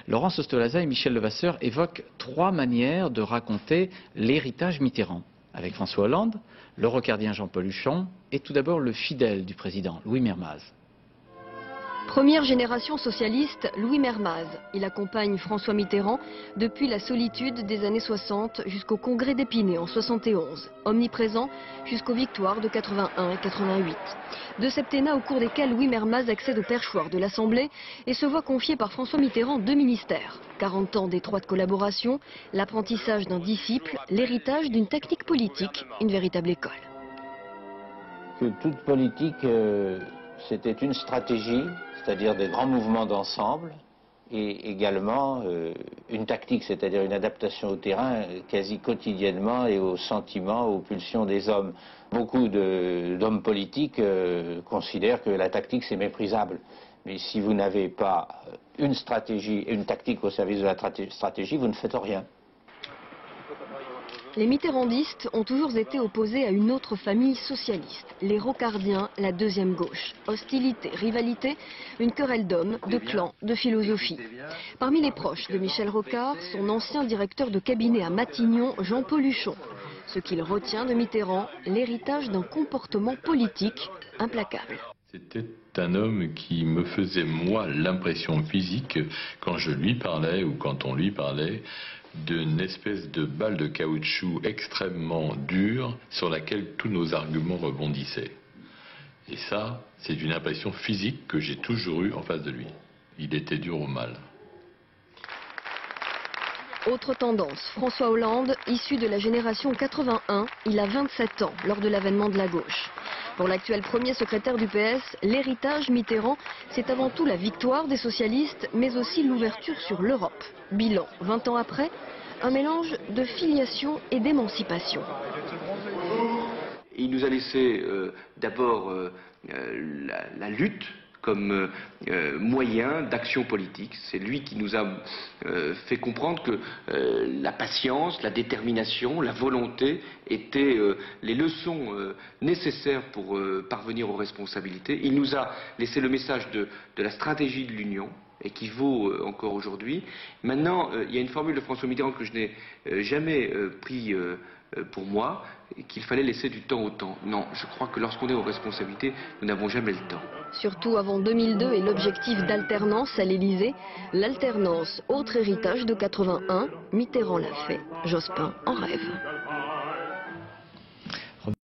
Laurence Ostolaza et Michel Levasseur évoquent 3 manières de raconter l'héritage Mitterrand. Avec François Hollande, le rocardien Jean-Paul Huchon et tout d'abord le fidèle du président, Louis Mermaz. Première génération socialiste, Louis Mermaz. Il accompagne François Mitterrand depuis la solitude des années 60 jusqu'au congrès d'Épinay en 71. Omniprésent jusqu'aux victoires de 81 et 88. Deux septennats au cours desquels Louis Mermaz accède au perchoir de l'Assemblée et se voit confier par François Mitterrand 2 ministères. 40 ans d'étroite collaboration, l'apprentissage d'un disciple, l'héritage d'une tactique politique, une véritable école. Que toute politique, c'était une stratégie, c'est-à-dire des grands mouvements d'ensemble, et également une tactique, c'est-à-dire une adaptation au terrain quasi quotidiennement et aux sentiments, aux pulsions des hommes. Beaucoup d'hommes politiques considèrent que la tactique c'est méprisable. Mais si vous n'avez pas une stratégie et une tactique au service de la stratégie, vous ne faites rien. Les mitterrandistes ont toujours été opposés à une autre famille socialiste, les rocardiens, la deuxième gauche. Hostilité, rivalité, une querelle d'hommes, de clans, de philosophie. Parmi les proches de Michel Rocard, son ancien directeur de cabinet à Matignon, Jean-Paul Huchon. Ce qu'il retient de Mitterrand, l'héritage d'un comportement politique implacable. C'était un homme qui me faisait, moi, l'impression physique, quand je lui parlais ou quand on lui parlait, d'une espèce de balle de caoutchouc extrêmement dure sur laquelle tous nos arguments rebondissaient. Et ça, c'est une impression physique que j'ai toujours eue en face de lui. Il était dur au mal. Autre tendance, François Hollande, issu de la génération 81, il a 27 ans lors de l'avènement de la gauche. Pour l'actuel premier secrétaire du PS, l'héritage Mitterrand, c'est avant tout la victoire des socialistes, mais aussi l'ouverture sur l'Europe. Bilan, 20 ans après, un mélange de filiation et d'émancipation. Il nous a laissé d'abord la lutte comme moyen d'action politique. C'est lui qui nous a fait comprendre que la patience, la détermination, la volonté étaient les leçons nécessaires pour parvenir aux responsabilités. Il nous a laissé le message de la stratégie de l'Union, et qui vaut encore aujourd'hui. Maintenant, il y a une formule de François Mitterrand que je n'ai jamais pris pour moi, qu'il fallait laisser du temps au temps. Non, je crois que lorsqu'on est aux responsabilités, nous n'avons jamais le temps. Surtout avant 2002 et l'objectif d'alternance à l'Élysée, l'alternance, autre héritage de 81, Mitterrand l'a fait, Jospin en rêve.